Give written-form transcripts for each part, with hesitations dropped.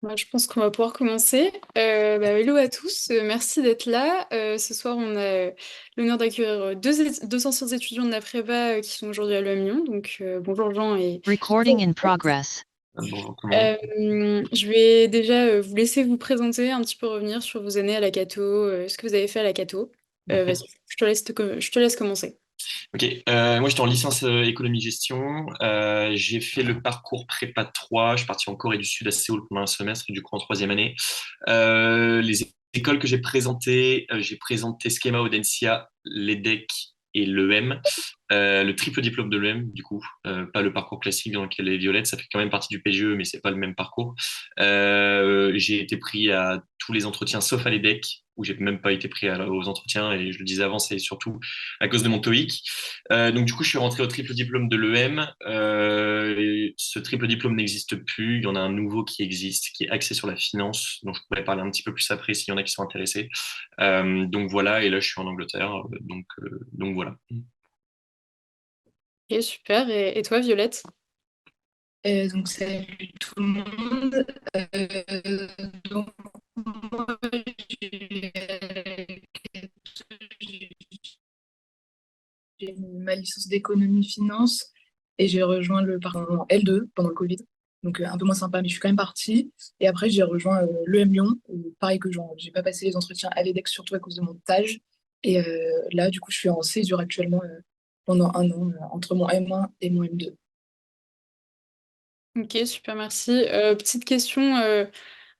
Moi, je pense qu'on va pouvoir commencer. Hello à tous, merci d'être là. Ce soir, on a l'honneur d'accueillir deux anciens étudiants de la prépa qui sont aujourd'hui à l'UM Lyon. Donc, bonjour Jean et Recording in progress. Bonjour tout le monde. je vais déjà vous laisser vous présenter, un petit peu revenir sur vos années à la Cato, ce que vous avez fait à la Cato. Vas-y, je te laisse commencer. Ok, moi j'étais en licence économie-gestion. J'ai fait le parcours prépa 3. Je suis parti en Corée du Sud à Séoul pendant un semestre, du coup en troisième année. Les écoles que j'ai présenté Schema Audencia, l'EDEC et l'EM. Le triple diplôme de l'EM, du coup, pas le parcours classique dans lequel est Violette, ça fait quand même partie du PGE, mais c'est pas le même parcours. J'ai été pris à tous les entretiens sauf à l'EDEC, où j'ai même pas été pris aux entretiens, et je le disais avant, c'est surtout à cause de mon TOEIC. Donc du coup, je suis rentré au triple diplôme de l'EM. Ce triple diplôme n'existe plus, il y en a un nouveau qui existe, qui est axé sur la finance, dont je pourrais parler un petit peu plus après s'il y en a qui sont intéressés. Donc voilà, et là je suis en Angleterre, donc voilà. Ok, super. Et toi, Violette? Donc, salut tout le monde. Donc, moi, j'ai j'ai eu ma licence d'économie-finance et j'ai rejoint le parcours en L2 pendant le Covid. Donc, un peu moins sympa, mais je suis quand même partie. Et après, j'ai rejoint l'EM Lyon. Pareil que Jean, j'ai pas passé les entretiens à l'EDEC, surtout à cause de mon stage. Et là, du coup, je suis en césure actuellement pendant un an entre mon M1 et mon M2. Ok, super, merci. Petite question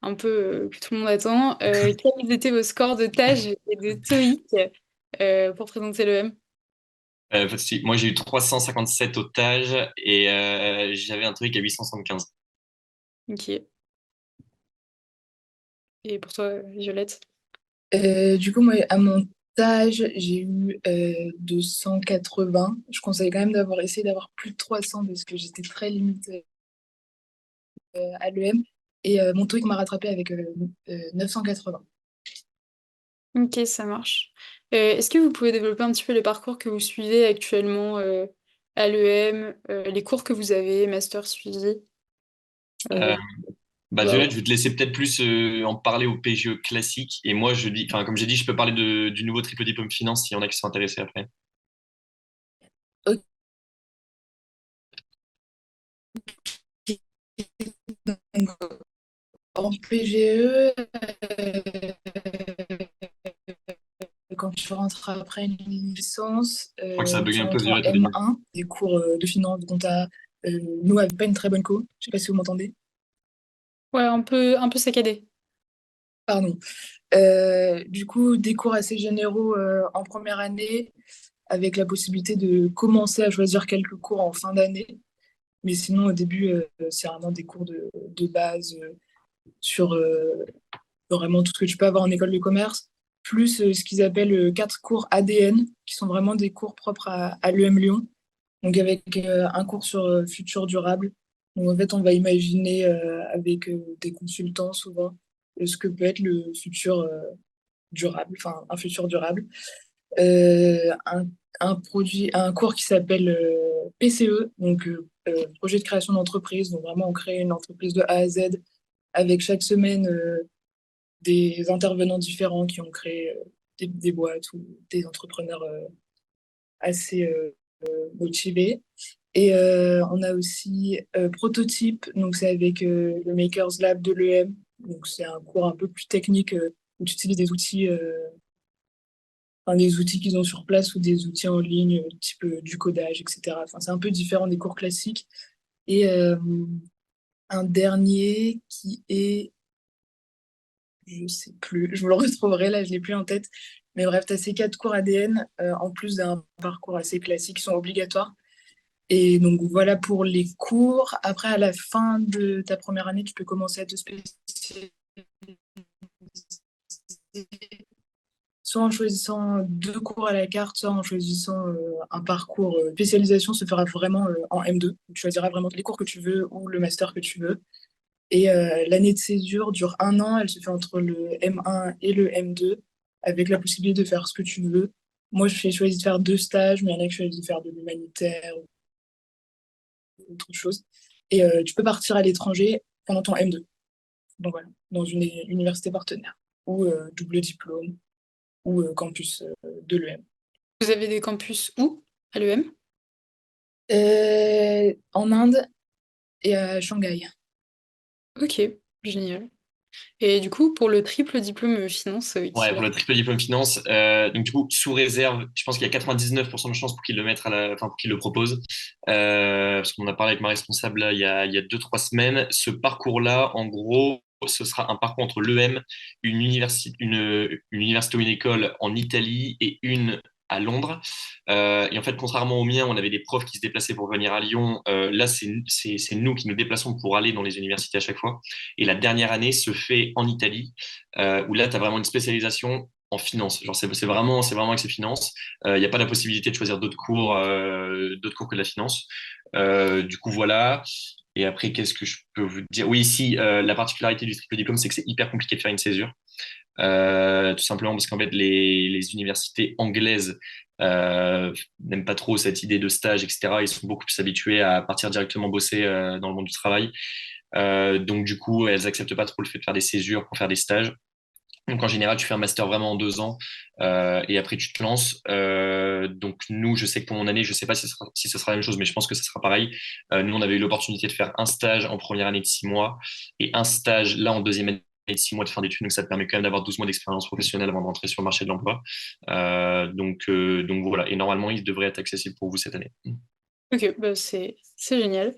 un peu que tout le monde attend. Quels étaient vos scores de TAJ et de TOEIC pour présenter le M? Moi, j'ai eu 357 otages et j'avais un truc à 875. Ok. Et pour toi, Violette? Du coup, moi, à mon stage, j'ai eu 280. Je conseille quand même d'avoir essayé d'avoir plus de 300 parce que j'étais très limitée à l'EM. Et mon TOEIC m'a rattrapé avec 980. Ok, ça marche. Est-ce que vous pouvez développer un petit peu les parcours que vous suivez actuellement à l'EM, les cours que vous avez, master suivi? Euh, Euh, voilà. Violette, je vais te laisser peut-être plus en parler au PGE classique. Et moi, je dis, enfin, comme j'ai dit, je peux parler du nouveau triple diplôme finance s'il y en a qui sont intéressés après. Ok. Donc, en PGE, quand tu rentres après une licence, Je crois que ça a bugué tu un peu, rentres en Violette, au début. M1, des cours de finance, de compta. Nous, on n'avait pas une très bonne co. Je sais pas si vous m'entendez. Ouais, un peu saccadé. Pardon. Du coup, des cours assez généraux en première année, avec la possibilité de commencer à choisir quelques cours en fin d'année. Mais sinon, au début, c'est vraiment des cours de base sur vraiment tout ce que tu peux avoir en école de commerce, plus ce qu'ils appellent 4 cours ADN, qui sont vraiment des cours propres à l'UM Lyon. Donc, avec un cours sur futur durable. Donc, en fait, on va imaginer avec des consultants souvent ce que peut être le futur durable, enfin un futur durable. Euh, un, un cours qui s'appelle PCE, donc projet de création d'entreprise. Donc vraiment, on crée une entreprise de A à Z avec chaque semaine des intervenants différents qui ont créé des boîtes ou des entrepreneurs assez motivés. Et on a aussi Prototype, donc c'est avec le Makers Lab de l'EM. Donc c'est un cours un peu plus technique où tu utilises des outils enfin, des outils qu'ils ont sur place ou des outils en ligne, type du codage, etc. Enfin, c'est un peu différent des cours classiques. Et un dernier qui est, je sais plus, je vous le retrouverai là, je l'ai plus en tête. Mais bref, tu as ces 4 cours ADN, en plus d'un parcours assez classique, qui sont obligatoires. Et donc voilà pour les cours. Après, à la fin de ta première année, tu peux commencer à te spécialiser soit en choisissant 2 cours à la carte, soit en choisissant un parcours spécialisation se fera vraiment en M2. Tu choisiras vraiment les cours que tu veux ou le master que tu veux. Et l'année de césure dure un an, elle se fait entre le M1 et le M2, avec la possibilité de faire ce que tu veux. Moi, j'ai choisi de faire 2 stages, mais il y en a qui choisissent de faire de l'humanitaire ou autre chose. Et tu peux partir à l'étranger pendant ton M2. donc voilà, dans une université partenaire, ou double diplôme, ou campus de l'EM. Vous avez des campus où à l'EM? En Inde et à Shanghai. Ok, génial. Et du coup, pour le triple diplôme finance, Ouais, qui pour va... le triple diplôme finance, donc du coup, sous réserve, je pense qu'il y a 99% de chances pour qu'ils le mettent enfin, pour qu'ils le proposent. Parce qu'on a parlé avec ma responsable là, il y a 2, 3 semaines. Ce parcours-là, en gros, ce sera un parcours entre l'EM, une université ou une école en Italie et une à Londres. Et en fait, contrairement au mien, on avait des profs qui se déplaçaient pour venir à Lyon. Là, c'est nous qui nous déplaçons pour aller dans les universités à chaque fois. Et la dernière année se fait en Italie où là, tu as vraiment une spécialisation en finance. Genre, c'est vraiment axé finance. Il n'y a pas la possibilité de choisir d'autres cours que de la finance. Du coup, voilà. Et après, qu'est-ce que je peux vous dire? Oui, ici, la particularité du triple diplôme, c'est que c'est hyper compliqué de faire une césure. Tout simplement parce qu'en fait, les universités anglaises n'aiment pas trop cette idée de stage, etc. Ils sont beaucoup plus habitués à partir directement bosser dans le monde du travail. Donc, du coup, elles acceptent pas trop le fait de faire des césures pour faire des stages. Donc en général, tu fais un master vraiment en 2 ans et après tu te lances. Donc nous, je sais que pour mon année, je sais pas si ce sera la même chose, mais je pense que ce sera pareil. Nous, on avait eu l'opportunité de faire un stage en première année de 6 mois et un stage là en deuxième année de 6 mois de fin d'études. Donc ça te permet quand même d'avoir 12 mois d'expérience professionnelle avant de rentrer sur le marché de l'emploi. Donc voilà. Et normalement, il devrait être accessible pour vous cette année. Ok, bah c'est génial.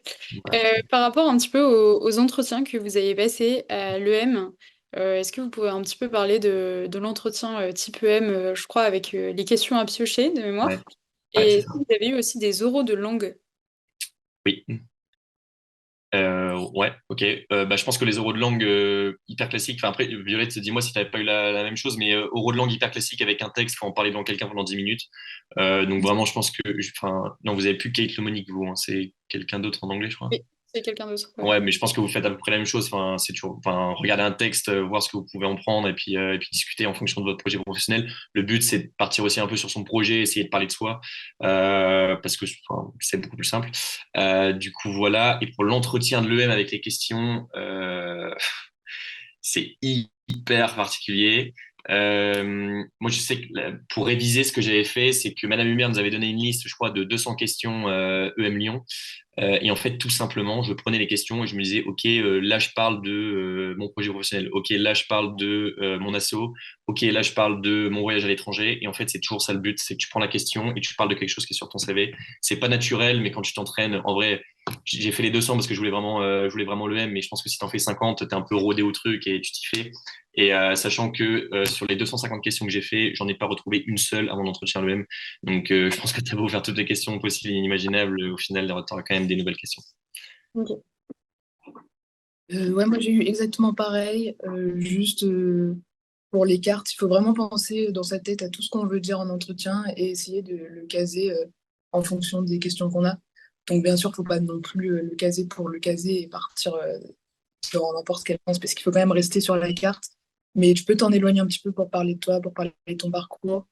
Voilà. Par rapport un petit peu aux entretiens que vous avez passés à l'EM, est-ce que vous pouvez un petit peu parler de l'entretien type EM, je crois, avec les questions à piocher de Ouais, mémoire? ouais, Et c'est est-ce ça. que vous avez eu aussi des oraux de langue? Oui. Ouais, ok. Bah, je pense que les oraux de langue hyper classiques, enfin après, Violette, dis-moi si tu n'avais pas eu la même chose, mais oraux de langue hyper classique avec un texte, faut en parler devant quelqu'un pendant 10 minutes. Donc vraiment, je pense que, enfin, non, vous avez plus Kate Lomonic, vous, hein, c'est quelqu'un d'autre en anglais, je crois. Oui, c'est quelqu'un d'autre. Ouais. Ouais, mais je pense que vous faites à peu près la même chose. Enfin, c'est toujours, enfin, regarder un texte, voir ce que vous pouvez en prendre et puis discuter en fonction de votre projet professionnel. Le but, c'est de partir aussi un peu sur son projet, essayer de parler de soi, parce que enfin, c'est beaucoup plus simple. Du coup, voilà. Et pour l'entretien de l'EM avec les questions, c'est hyper particulier. Moi, je sais que pour réviser, ce que j'avais fait, c'est que Madame Humer nous avait donné une liste, je crois, de 200 questions EM Lyon. Et en fait, tout simplement, je prenais les questions et je me disais, OK, là, je parle de mon projet professionnel. OK, là, je parle de mon asso. OK, là, je parle de mon voyage à l'étranger. Et en fait, c'est toujours ça le but, c'est que tu prends la question et tu parles de quelque chose qui est sur ton CV. C'est pas naturel, mais quand tu t'entraînes, en vrai, j'ai fait les 200 parce que je voulais vraiment le M, mais je pense que si tu en fais 50, tu es un peu rodé au truc et tu t'y fais. Et sachant que sur les 250 questions que j'ai fait, j'en ai pas retrouvé une seule à mon entretien le M. Donc, je pense que tu as beau faire toutes les questions possibles et inimaginables, au final, tu auras quand même des nouvelles questions. Ok. Ouais, moi j'ai eu exactement pareil. Juste pour les cartes, il faut vraiment penser dans sa tête à tout ce qu'on veut dire en entretien et essayer de le caser en fonction des questions qu'on a. Donc bien sûr, il ne faut pas non plus le caser pour le caser et partir dans n'importe quel sens parce qu'il faut quand même rester sur la carte. Mais tu peux t'en éloigner un petit peu pour parler de toi, pour parler de ton parcours.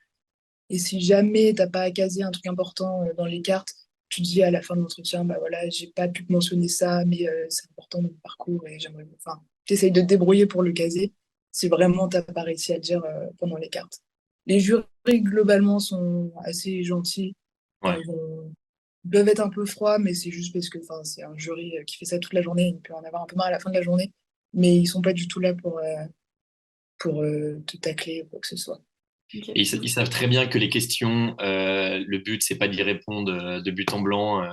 Et si jamais t'as pas à caser un truc important dans les cartes, tu te dis à la fin de l'entretien, bah voilà, j'ai pas pu mentionner ça, mais c'est important dans mon parcours et j'aimerais. Enfin, t'essayes de te débrouiller pour le caser si vraiment t'as pas réussi à le dire pendant les cartes. Les jurys globalement sont assez gentils. Enfin, Ouais. ils peuvent être un peu froids, mais c'est juste parce que enfin, c'est un jury qui fait ça toute la journée. Il peut en avoir un peu marre à la fin de la journée, mais ils sont pas du tout là pour te tacler ou quoi que ce soit. Et Ok. ils savent très bien que les questions, le but, c'est pas d'y répondre de but en blanc,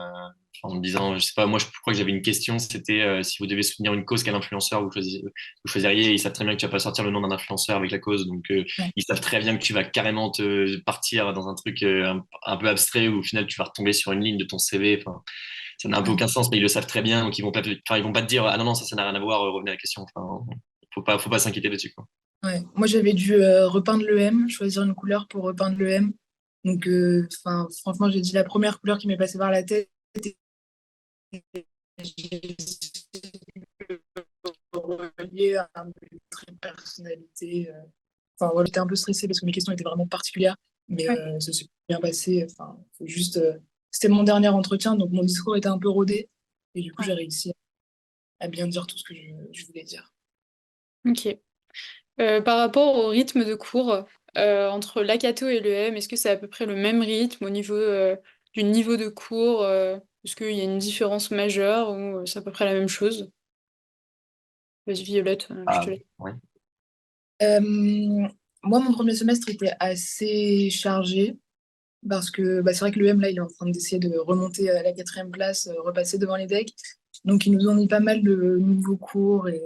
en me disant, je sais pas, moi, je crois que j'avais une question, c'était si vous devez soutenir une cause, quel influenceur vous choisiriez. Ils savent très bien que tu vas pas sortir le nom d'un influenceur avec la cause, donc Ouais. ils savent très bien que tu vas carrément te partir dans un truc un peu abstrait où au final tu vas retomber sur une ligne de ton CV. Enfin, ça n'a un peu Ouais. aucun sens, mais ils le savent très bien, donc ils vont pas te dire, ah non, non, ça n'a rien à voir, revenez à la question. Enfin, faut pas s'inquiéter là-dessus, quoi. Ouais. Moi, j'avais dû repeindre l'EM, choisir une couleur pour repeindre l'EM. Donc, enfin, franchement, j'ai dit la première couleur qui m'est passée par la tête. Et j'ai relié à un trait de personnalité. Enfin, voilà, j'étais un peu stressée parce que mes questions étaient vraiment particulières, mais Ouais. ça s'est bien passé. Enfin, faut juste, c'était mon dernier entretien, donc mon discours était un peu rodé. Et du coup, j'ai réussi à bien dire tout ce que je voulais dire. Ok. Par rapport au rythme de cours, entre l'Acato et l'EM, est-ce que c'est à peu près le même rythme au niveau du niveau de cours? Est-ce qu'il y a une différence majeure ou c'est à peu près la même chose? Vas-y, Violette, je te Ah, laisse. ouais. Euh, Moi, mon premier semestre était assez chargé parce que c'est vrai que l'EM, là, il est en train d'essayer de remonter à la quatrième place, repasser devant les decks. Donc, ils nous ont mis pas mal de nouveaux cours et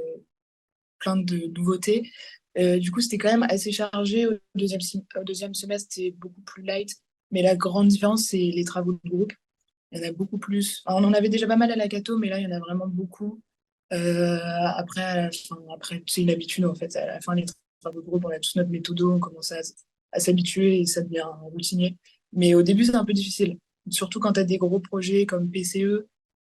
plein de nouveautés. Du coup, c'était quand même assez chargé. Au deuxième semestre, c'est beaucoup plus light. Mais la grande différence, c'est les travaux de groupe. Il y en a beaucoup plus. Enfin, on en avait déjà pas mal à la Cato, mais là, il y en a vraiment beaucoup. Après, c'est une habitude, en fait. À la fin, les travaux de groupe, on a tous notre méthodo, on commence à s'habituer et ça devient routinier. Mais au début, c'est un peu difficile. Surtout quand tu as des gros projets comme PCE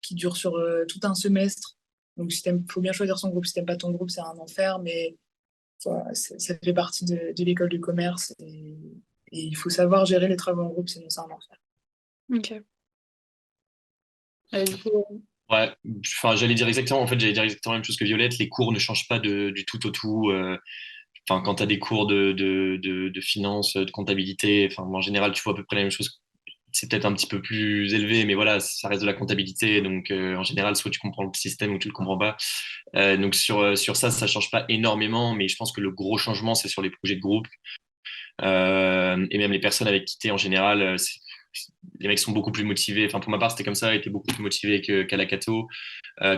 qui durent sur tout un semestre. Donc, faut bien choisir son groupe. Si t'aimes pas ton groupe, c'est un enfer, mais voilà, ça fait partie de l'école de commerce et il faut savoir gérer les travaux en groupe, sinon c'est un enfer. Ok. Du coup, Ouais, enfin, j'allais dire exactement la même chose que Violette. Les cours ne changent pas du tout au tout. Enfin, quand tu as des cours de finance, de comptabilité, enfin, en général, tu vois à peu près la même chose. C'est peut-être un petit peu plus élevé, mais voilà, ça reste de la comptabilité. Donc, en général, soit tu comprends le système ou tu le comprends pas. Donc, sur ça, ça change pas énormément, mais je pense que le gros changement, c'est sur les projets de groupe. Et même les personnes avec qui tu es en général, les mecs sont beaucoup plus motivés. Enfin, pour ma part, c'était comme ça, ils étaient beaucoup plus motivés qu'à la Cato.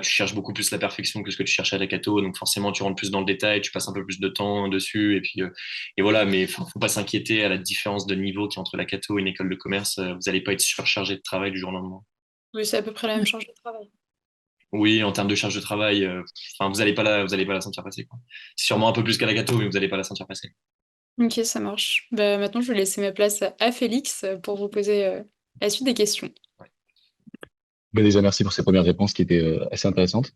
Tu cherches beaucoup plus la perfection que ce que tu cherchais à la Cato, donc forcément tu rentres plus dans le détail, tu passes un peu plus de temps dessus, et voilà, mais faut pas s'inquiéter à la différence de niveau qui est entre la Cato et une école de commerce, vous n'allez pas être surchargé de travail du jour au lendemain. oui, c'est à peu près la même charge de travail. Oui, en termes de charge de travail, enfin, vous allez pas la sentir passer, quoi. C'est sûrement un peu plus qu'à la Cato, mais vous allez pas la sentir passer. Ok, ça marche. Bah, maintenant, je vais laisser ma place à Félix pour vous poser la suite des questions. Déjà, merci pour ces premières réponses qui étaient assez intéressantes.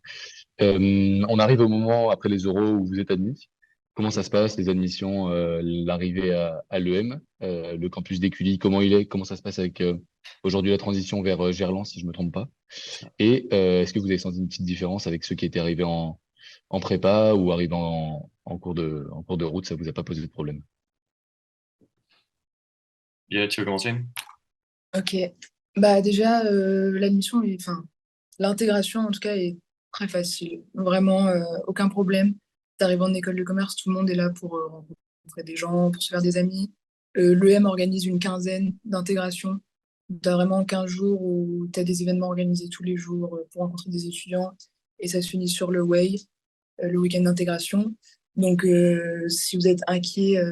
On arrive au moment après les oraux où vous êtes admis. Comment ça se passe, les admissions, l'arrivée à l'EM, le campus d'Écully, comment il est, comment ça se passe avec aujourd'hui la transition vers Gerland, si je me trompe pas. Et est-ce que vous avez senti une petite différence avec ceux qui étaient arrivés en prépa ou arrivant en cours de route, ça vous a pas posé de problème? Tu veux commencer? Ok. Bah déjà, l'intégration en tout cas est très facile. Vraiment, aucun problème. T'arrives en école de commerce, tout le monde est là pour rencontrer des gens, pour se faire des amis. L'EM organise une quinzaine d'intégrations. T'as vraiment 15 jours où t'as des événements organisés tous les jours pour rencontrer des étudiants. Et ça se finit sur le Way, le week-end d'intégration. Donc, si vous êtes inquiet,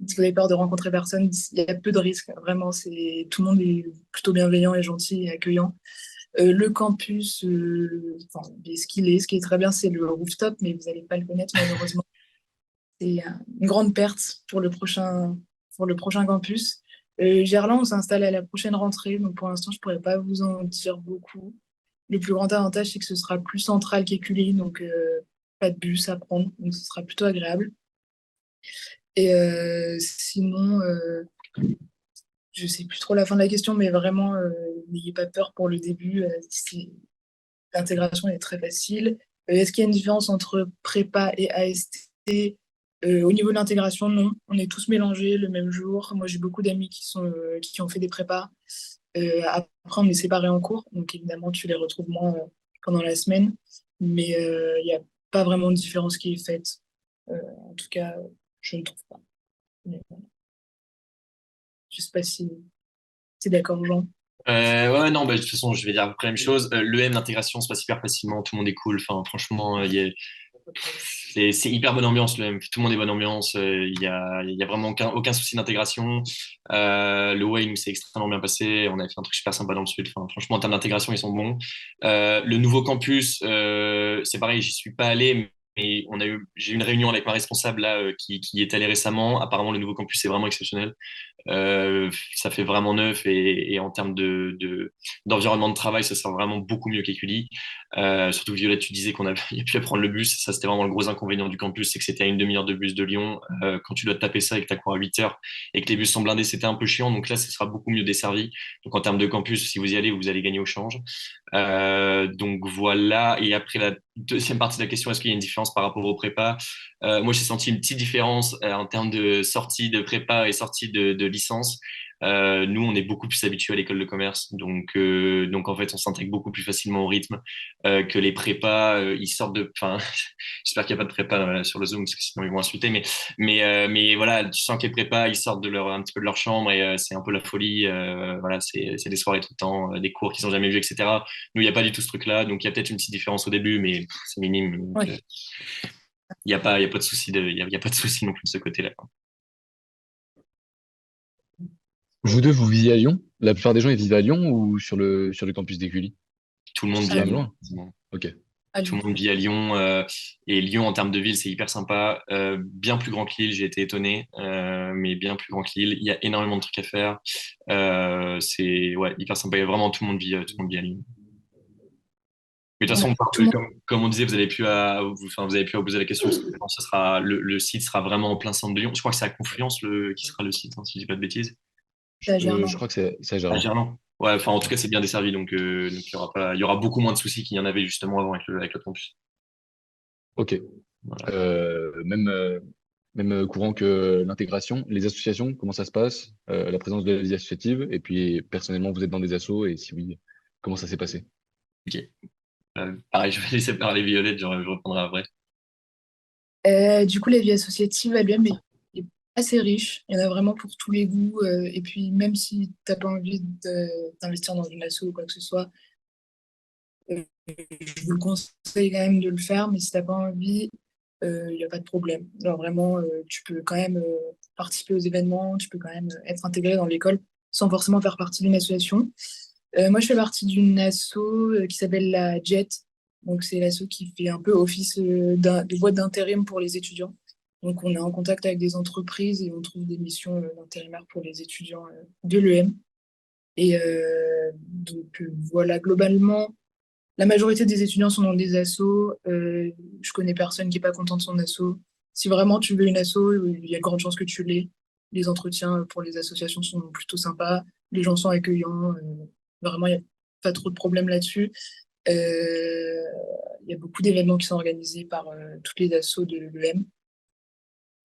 si vous avez peur de rencontrer personne, il y a peu de risques. Vraiment, tout le monde est plutôt bienveillant et gentil et accueillant. Le campus, ce qui est très bien, c'est le rooftop, mais vous n'allez pas le connaître malheureusement. C'est une grande perte pour le prochain campus. Gerland, on s'installe à la prochaine rentrée, donc pour l'instant, je ne pourrais pas vous en dire beaucoup. Le plus grand avantage, c'est que ce sera plus central qu'Écully, donc pas de bus à prendre, donc ce sera plutôt agréable. Et sinon, je sais plus trop la fin de la question, mais vraiment, n'ayez pas peur pour le début. L'intégration est très facile. Est-ce qu'il y a une différence entre prépa et AST? Au niveau de l'intégration, non. On est tous mélangés le même jour. Moi, j'ai beaucoup d'amis qui ont fait des prépas. Après, on est séparés en cours, donc évidemment, tu les retrouves moins pendant la semaine. Mais il n'y a pas vraiment de différence qui est faite. En tout cas, je ne trouve pas. Mais, je ne sais pas si tu es d'accord, Jean. Ouais, non, bah, de toute façon, je vais dire à peu près la même chose. L'EM, l'intégration se passe hyper facilement, tout le monde est cool. Enfin, franchement, c'est hyper bonne ambiance, l'EM. Tout le monde est bonne ambiance. Il y a vraiment aucun souci d'intégration. Le Way nous s'est extrêmement bien passé. On a fait un truc super sympa dans le sud. Enfin, franchement, en termes d'intégration, ils sont bons. Le nouveau campus, c'est pareil, j'y suis pas allé, mais j'ai eu une réunion avec ma responsable là, qui est allée récemment. Apparemment, le nouveau campus est vraiment exceptionnel. Ça fait vraiment neuf et en termes d'environnement de travail, ça sert vraiment beaucoup mieux qu'Écully. Surtout que Violette, tu disais qu'on avait il y a pu prendre le bus. Ça, c'était vraiment le gros inconvénient du campus, c'est que c'était à une demi-heure de bus de Lyon. Quand tu dois te taper ça et que tu as cours à 8 heures et que les bus sont blindés, c'était un peu chiant. Donc là, ce sera beaucoup mieux desservi. Donc en termes de campus, si vous y allez, vous allez gagner au change. Donc voilà. Et après, la deuxième partie de la question, est-ce qu'il y a une différence différence par rapport aux prépa. Moi, j'ai senti une petite différence en termes de sortie de prépa et sortie de licence. Nous, on est beaucoup plus habitués à l'école de commerce, donc en fait, on s'intègre beaucoup plus facilement au rythme que les prépas. Ils sortent de, enfin, j'espère qu'il n'y a pas de prépa sur le Zoom parce que sinon ils vont insulter, mais voilà, tu sens que les prépas, ils sortent un petit peu de leur chambre et c'est un peu la folie. Voilà, c'est des soirées tout le temps, des cours qu'ils n'ont jamais vus, etc. Nous, il n'y a pas du tout ce truc-là, donc il y a peut-être une petite différence au début, mais c'est minime. Donc, Ouais. il y a pas de souci il y a pas de souci non plus de ce côté-là. Vous deux, vous vivez à Lyon? La plupart des gens, ils vivent à Lyon ou sur le campus d'Écully? Tout le monde C'est vit quand à même Allô, Lyon. loin. Ok. Tout allô. le monde vit à Lyon et Lyon en termes de ville c'est hyper sympa, bien plus grand que Lille, j'ai été étonné, mais bien plus grand que Lille, il y a énormément de trucs à faire, c'est ouais hyper sympa, et vraiment tout le monde vit à Lyon. Mais de toute Ouais, façon tout le monde. comme on disait, vous avez pu poser la question parce que maintenant, ça sera le site sera vraiment en plein centre de Lyon. Je crois que c'est à Confluence qui sera le site, hein, si je dis pas de bêtises. C'est à Je Gerland. crois que c'est à À Gerland. Gerland. Ouais, enfin en tout Ouais. cas c'est bien desservi, donc il y aura beaucoup moins de soucis qu'il y en avait justement avant avec le campus. Ok. Voilà. Même courant que l'intégration, les associations, comment ça se passe, la présence de la vie associative, et puis personnellement, vous êtes dans des assos, et si oui, comment ça s'est passé? Ok. Pareil, je vais laisser parler Violette, je reprendrai après. Du coup, la vie associative à l'UM est assez riche. Il y en a vraiment pour tous les goûts. Et puis, même si tu n'as pas envie d'investir dans une asso ou quoi que ce soit, je vous le conseille quand même de le faire. Mais si tu n'as pas envie, il n'y a pas de problème. Alors, vraiment, tu peux quand même participer aux événements, tu peux quand même être intégré dans l'école sans forcément faire partie d'une association. Moi, je fais partie d'une asso qui s'appelle la JET. Donc, c'est l'asso qui fait un peu office de boîte d'intérim pour les étudiants. Donc, on est en contact avec des entreprises et on trouve des missions d'intérimaire pour les étudiants de l'EM. Et voilà, globalement, la majorité des étudiants sont dans des assos. Je connais personne qui n'est pas content de son asso. Si vraiment tu veux une asso, il y a de grandes chances que tu l'aies. Les entretiens pour les associations sont plutôt sympas. Les gens sont accueillants. Vraiment, il n'y a pas trop de problèmes là-dessus. Il y a beaucoup d'événements qui sont organisés par toutes les assos de l'EM.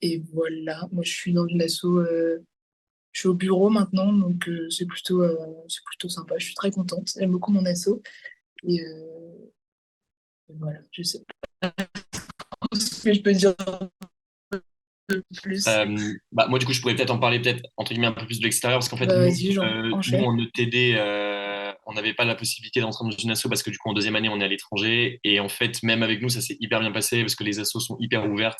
Et voilà, moi je suis dans une asso, je suis au bureau maintenant, donc c'est plutôt sympa. Je suis très contente. J'aime beaucoup mon asso. Et voilà, je sais pas ce que je peux dire de plus. Moi, du coup, je pourrais peut-être en parler, peut-être, entre guillemets, un peu plus de l'extérieur, parce qu'en fait, Bah vas-y, Jean, nous enchaîne. en ETD, on n'avait pas la possibilité d'entrer dans une asso parce que, du coup, en deuxième année, on est à l'étranger. Et en fait, même avec nous, ça s'est hyper bien passé parce que les assos sont hyper ouvertes.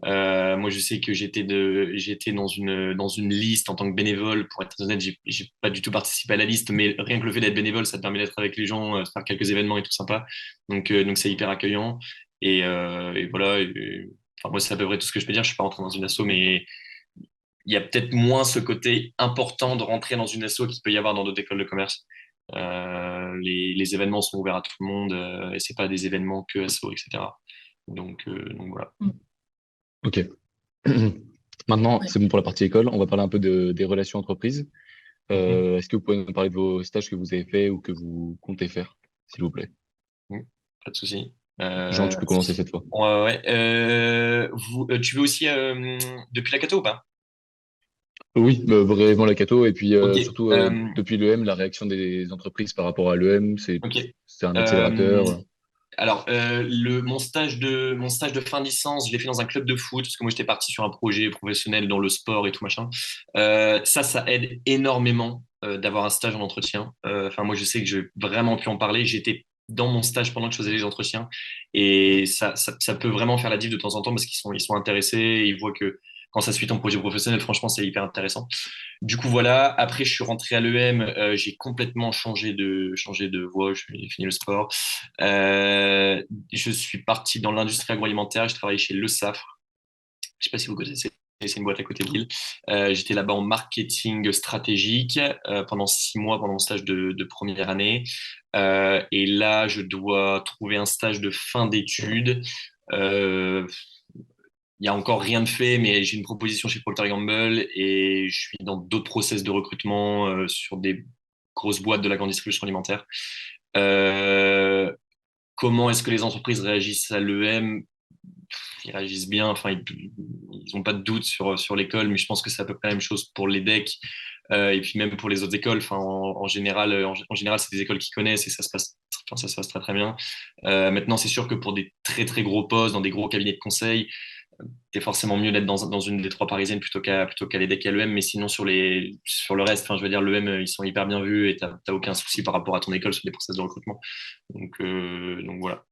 Moi, je sais que j'étais dans une liste en tant que bénévole. Pour être honnête, j'ai pas du tout participé à la liste, mais rien que le fait d'être bénévole, ça te permet d'être avec les gens, de faire quelques événements et tout sympa. Donc c'est hyper accueillant. Et voilà. Enfin, moi, c'est à peu près tout ce que je peux dire. Je suis pas rentré dans une asso, mais il y a peut-être moins ce côté important de rentrer dans une asso qu'il peut y avoir dans d'autres écoles de commerce. Les événements sont ouverts à tout le monde et c'est pas des événements que asso, etc. Donc voilà. Mm. Ok. Maintenant, Ouais. c'est bon pour la partie école. On va parler un peu des relations entreprises. Mhm. Est-ce que vous pouvez nous parler de vos stages que vous avez faits ou que vous comptez faire, s'il vous plaît? Mhm. Pas de souci. Jean, Euh, tu peux commencer cette fois. ouais, ouais. Tu veux aussi depuis la Cato ou pas? Oui, brièvement la Cato, et puis Ok. surtout depuis l'EM, la réaction des entreprises par rapport à l'EM, Ok. c'est un Euh, accélérateur. Alors, mon stage de fin de licence, je l'ai fait dans un club de foot, parce que moi, j'étais parti sur un projet professionnel dans le sport et tout machin. Ça aide énormément d'avoir un stage en entretien. Enfin, moi, je sais que j'ai vraiment pu en parler. J'étais dans mon stage pendant que je faisais les entretiens. Et ça peut vraiment faire la diff de temps en temps, parce ils sont intéressés, ils voient que quand ça suit ton projet professionnel, franchement, c'est hyper intéressant. Du coup, voilà. Après, je suis rentré à l'EM. J'ai complètement changé de voie. J'ai fini le sport. Euh, je suis parti dans l'industrie agroalimentaire. Je travaillais chez Le Safre. Je sais pas si vous connaissez. C'est une boîte à côté de Lille. J'étais là-bas en marketing stratégique pendant 6 mois pendant mon stage de première année. Et là, je dois trouver un stage de fin d'études. Euh, il y a encore rien de fait, mais j'ai une proposition chez Procter Gamble et je suis dans d'autres process de recrutement sur des grosses boîtes de la grande distribution alimentaire. Euh, Comment est-ce que les entreprises réagissent à l'EM? ils réagissent bien. Enfin, ils ont pas de doute sur l'école, mais je pense que c'est à peu près la même chose pour les decks. Et puis même pour les autres écoles. Enfin, en général, en général, c'est des écoles qui connaissent et ça se passe très très bien. Maintenant, c'est sûr que pour des très très gros postes dans des gros cabinets de conseil, t'es forcément mieux d'être dans une des trois parisiennes plutôt qu'à l'EDEC et à l'EM, mais sinon sur le reste, enfin, je veux dire, l'EM, ils sont hyper bien vus et t'as aucun souci par rapport à ton école sur les process de recrutement. Donc voilà.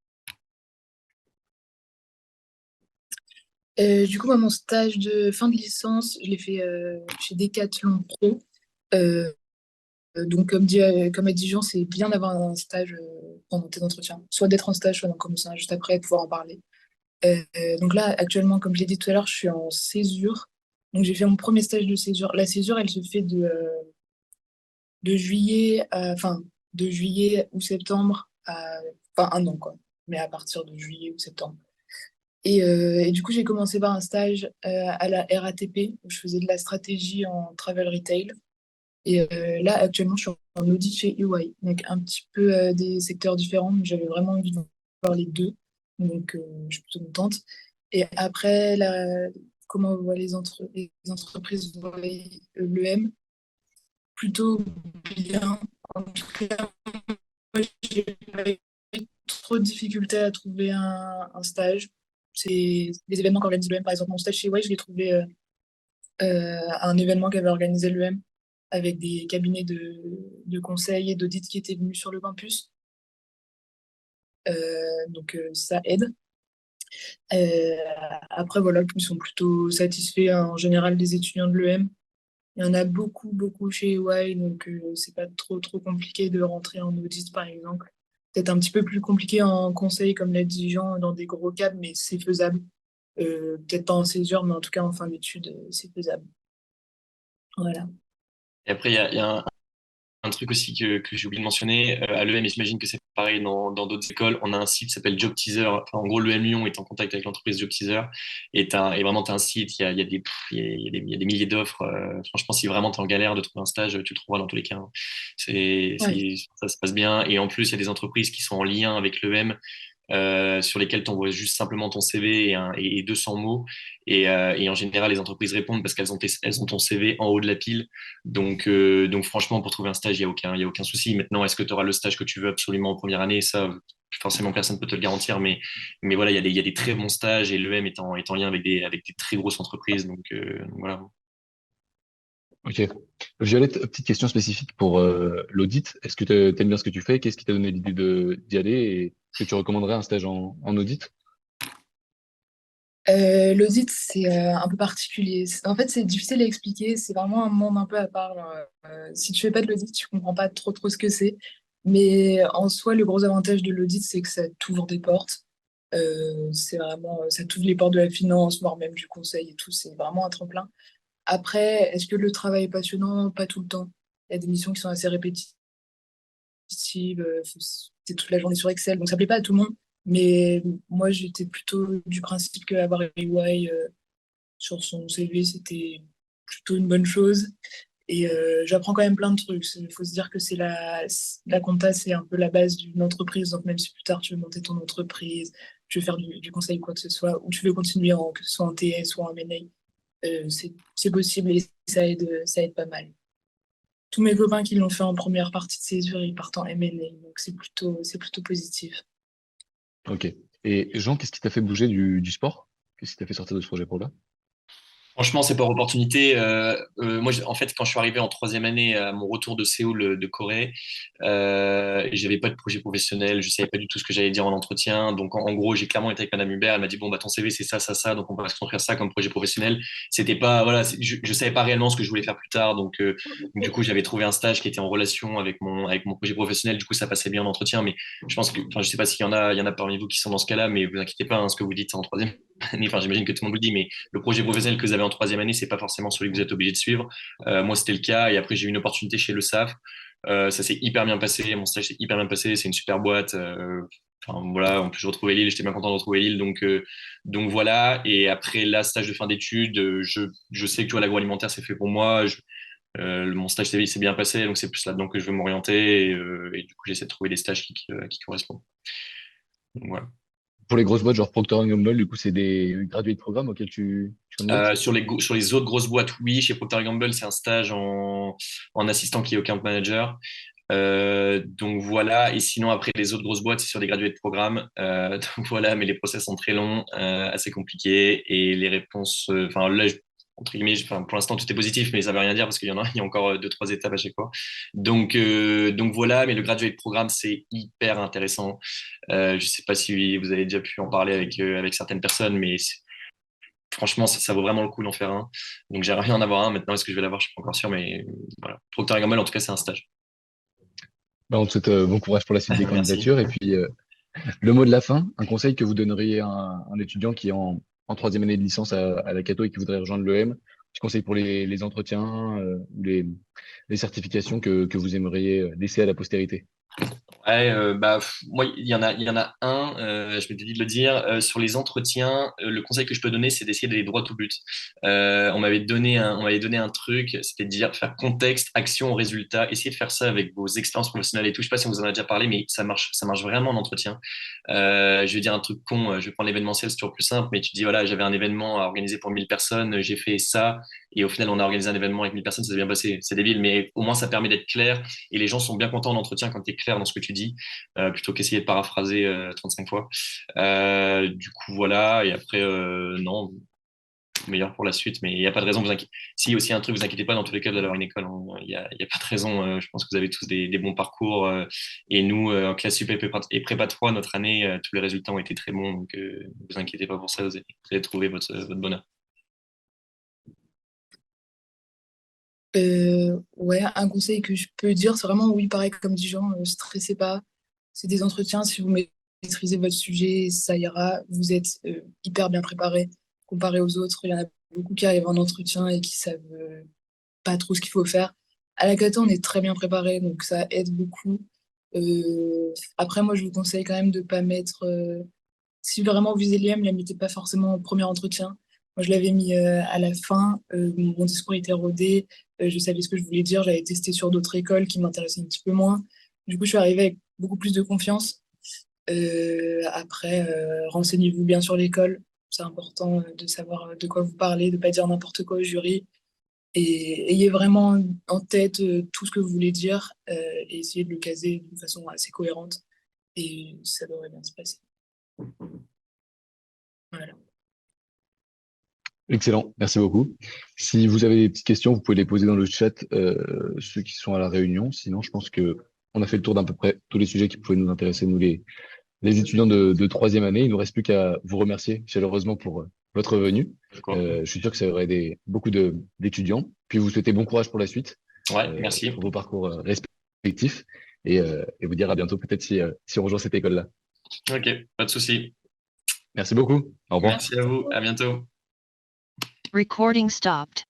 Du coup, moi, mon stage de fin de licence, je l'ai fait chez Decathlon Pro. Euh, donc, comme a dit Jean, c'est bien d'avoir un stage pendant tes entretiens, soit d'être en stage, soit d'en commencer un juste après, et pouvoir en parler. Donc là, actuellement, comme je l'ai dit tout à l'heure, je suis en césure. Donc, j'ai fait mon premier stage de césure. La césure, elle se fait de juillet, de juillet ou septembre enfin, un an, quoi. Mais à partir de juillet ou septembre. Et du coup, j'ai commencé par un stage à la RATP, où je faisais de la stratégie en travel retail. Et là, actuellement, je suis en audit chez EY, donc un petit peu des secteurs différents, mais j'avais vraiment envie de voir les deux. Donc, je suis plutôt contente. Et après, comment voient les entreprises voient l'EM? Plutôt bien. En tout cas, moi, j'ai pas eu trop de difficultés à trouver un stage. C'est des événements qu'organise l'EM. Par exemple, mon stage chez EY, je l'ai trouvé à un événement qu'avait organisé l'EM avec des cabinets de conseil et d'audit qui étaient venus sur le campus. Donc, ça aide. Euh, Après, voilà, ils sont plutôt satisfaits en général des étudiants de l'EM. Il y en a beaucoup, beaucoup chez EY, donc c'est pas trop, trop compliqué de rentrer en audit, par exemple. Peut-être un petit peu plus compliqué en conseil, comme l'a dit Jean, dans des gros cadres, mais c'est faisable. Peut-être pas en césure, mais en tout cas en fin d'études, c'est faisable. Voilà. Et après, il y a un truc aussi que j'ai oublié de mentionner, à l'EM, et j'imagine que c'est pareil dans d'autres écoles, on a un site qui s'appelle Job Teaser. Enfin, en gros, l'EM Lyon est en contact avec l'entreprise Job Teaser et vraiment, tu as un site, il y a des, il y a des milliers d'offres. Franchement, si vraiment tu es en galère de trouver un stage, tu le trouveras dans tous les cas, hein. Ouais. Ça se passe bien. Et en plus, il y a des entreprises qui sont en lien avec l'EM sur lesquels tu envoies juste simplement ton CV et 200 mots. Et en général, les entreprises répondent parce elles ont ton CV en haut de la pile. Donc franchement, pour trouver un stage, il y a aucun souci. Maintenant, est-ce que tu auras le stage que tu veux absolument en première année? Ça, forcément, personne ne peut te le garantir. Mais voilà, il y a des très bons stages et l'EM est en lien avec des très grosses entreprises. Donc voilà. Ok. Violette, petite question spécifique pour l'audit. Est-ce que tu aimes bien ce que tu fais? Qu'est-ce qui t'a donné l'idée d'y aller? Et est-ce que tu recommanderais un stage en audit? L'audit, c'est un peu particulier. En fait, c'est difficile à expliquer. C'est vraiment un monde un peu à part. Si tu fais pas de l'audit, tu comprends pas trop trop ce que c'est. Mais en soi, le gros avantage de l'audit, c'est que ça t'ouvre des portes. C'est vraiment, ça t'ouvre les portes de la finance, voire même du conseil et tout. C'est vraiment un tremplin. Après, est-ce que le travail est passionnant? Pas tout le temps. Il y a des missions qui sont assez répétitives. C'est toute la journée sur Excel, donc ça plaît pas à tout le monde. Mais moi, j'étais plutôt du principe qu'avoir EY sur son CV, c'était plutôt une bonne chose. Et j'apprends quand même plein de trucs. Il faut se dire que la compta, c'est un peu la base d'une entreprise. Donc même si plus tard tu veux monter ton entreprise, tu veux faire du conseil ou quoi que ce soit, ou tu veux continuer que ce soit en TS ou en M&A, c'est possible et ça aide pas mal. Tous mes copains qui l'ont fait en première partie de césure, ils partent en M&A. Donc c'est plutôt positif. Ok. Et Jean, qu'est-ce qui t'a fait bouger du sport? Qu'est-ce qui t'a fait sortir de ce projet pro-là? Franchement, c'est par opportunité. Moi, en fait, quand je suis arrivé en troisième année à mon retour de Séoul, de Corée, j'avais pas de projet professionnel. Je savais pas du tout ce que j'allais dire en entretien. Donc, en gros, j'ai clairement été avec Madame Hubert. Elle m'a dit, bon, bah, ton CV, c'est ça, ça, ça. Donc, on va se construire ça comme projet professionnel. C'était pas, voilà, je savais pas réellement ce que je voulais faire plus tard. Donc, du coup, j'avais trouvé un stage qui était en relation avec mon projet professionnel. Du coup, ça passait bien en entretien. Mais je pense que, enfin, je sais pas s'il y en a parmi vous qui sont dans ce cas-là, mais vous inquiétez pas, hein, ce que vous dites en troisième année. Enfin, j'imagine que tout le monde vous le dit, mais le projet professionnel que vous avez en troisième année, c'est pas forcément celui que vous êtes obligé de suivre. Moi, c'était le cas. Et après, j'ai eu une opportunité chez le SAF. Ça s'est hyper bien passé. Mon stage s'est hyper bien passé. C'est une super boîte. Enfin, voilà, en plus, je retrouvais Lille. J'étais bien content de retrouver Lille. Donc voilà. Et après, là, stage de fin d'études, je sais que tu vois, l'agroalimentaire, c'est fait pour moi. Mon stage s'est bien passé. Donc, c'est plus là-dedans que je veux m'orienter. Et du coup, j'essaie de trouver des stages qui correspondent. Donc, voilà. Pour les grosses boîtes, genre Procter Gamble, du coup, c'est des graduate programmes auxquels tu candidates? Sur les autres grosses boîtes, oui. Chez Procter Gamble, c'est un stage en assistant qui est account manager. Donc voilà. Et sinon, après, les autres grosses boîtes, c'est sur des graduate programmes. Donc voilà, mais les process sont très longs, assez compliqués. Et les réponses, enfin là, entre guillemets, enfin, pour l'instant, tout est positif, mais ça veut rien dire parce qu'il y en a, il y a encore deux, trois étapes à chaque fois. Donc voilà, mais le graduate programme, c'est hyper intéressant. Je sais pas si vous avez déjà pu en parler avec certaines personnes, mais franchement, ça vaut vraiment le coup d'en faire un. Donc, j'aimerais bien en avoir un. Maintenant, est-ce que je vais l'avoir? Je suis pas encore sûr, mais voilà. Procter Gamble, en tout cas, c'est un stage. Bah, on te souhaite bon courage pour la suite des Merci. candidatures. Et puis, le mot de la fin, un conseil que vous donneriez à un étudiant qui est en troisième année de licence à la Cato et qui voudrait rejoindre l'EM, petit conseil pour les entretiens ou les certifications que vous aimeriez laisser à la postérité. Ouais, moi, il y en a un, je m'étais dit de le dire, sur les entretiens, le conseil que je peux donner, c'est d'essayer d'aller droit au but. On m'avait donné un truc, c'était de dire, faire contexte, action, résultat, essayez de faire ça avec vos expériences professionnelles et tout. Je sais pas si on vous en a déjà parlé, mais ça marche vraiment en entretien. Je vais dire un truc con, je vais prendre l'événementiel, c'est toujours plus simple, mais tu dis, voilà, j'avais un événement à organiser pour 1000 personnes, j'ai fait ça, et au final, on a organisé un événement avec 1000 personnes, ça s'est bien passé. C'est débile, mais au moins, ça permet d'être clair et les gens sont bien contents en entretien quand tu es clair dans ce que tu dis, plutôt qu'essayer de paraphraser 35 fois. Du coup, voilà. Et après, non, meilleur pour la suite, mais il n'y a pas de raison. Si aussi un truc, vous inquiétez pas, dans tous les cas, d'avoir une école, hein. Il y a pas de raison. Je pense que vous avez tous des bons parcours. Et nous, en classe sup et prépa 3, notre année, tous les résultats ont été très bons. Donc, ne vous inquiétez pas pour ça, vous allez trouver votre bonheur. Ouais, un conseil que je peux dire, c'est vraiment, oui, pareil, comme dit Jean, stressez pas. C'est des entretiens, si vous maîtrisez votre sujet, ça ira. Vous êtes hyper bien préparé comparé aux autres. Il y en a beaucoup qui arrivent en entretien et qui savent pas trop ce qu'il faut faire. À la Cato, on est très bien préparé, donc ça aide beaucoup. Après, moi, je vous conseille quand même de pas mettre. Si vraiment vous visez l'IM, ne la mettez pas forcément au premier entretien. Moi, je l'avais mis à la fin. Mon discours était rodé. Je savais ce que je voulais dire. J'avais testé sur d'autres écoles qui m'intéressaient un petit peu moins. Du coup, je suis arrivée avec beaucoup plus de confiance. Après, renseignez-vous bien sur l'école. C'est important de savoir de quoi vous parlez, de ne pas dire n'importe quoi au jury. Et ayez vraiment en tête tout ce que vous voulez dire et essayez de le caser d'une façon assez cohérente. Et ça devrait bien se passer. Voilà. Excellent, merci beaucoup. Si vous avez des petites questions, vous pouvez les poser dans le chat, ceux qui sont à la réunion. Sinon, je pense que on a fait le tour d'à peu près tous les sujets qui pouvaient nous intéresser, nous les étudiants de troisième année. Il ne nous reste plus qu'à vous remercier chaleureusement pour votre venue. D'accord. Je suis sûr que ça aurait aidé beaucoup d'étudiants. Puis vous souhaitez bon courage pour la suite, Ouais, merci. pour vos parcours respectifs, et vous dire à bientôt peut-être si on rejoint cette école-là. Ok, pas de souci. Merci beaucoup. Au revoir. Merci à vous. À bientôt. Recording stopped.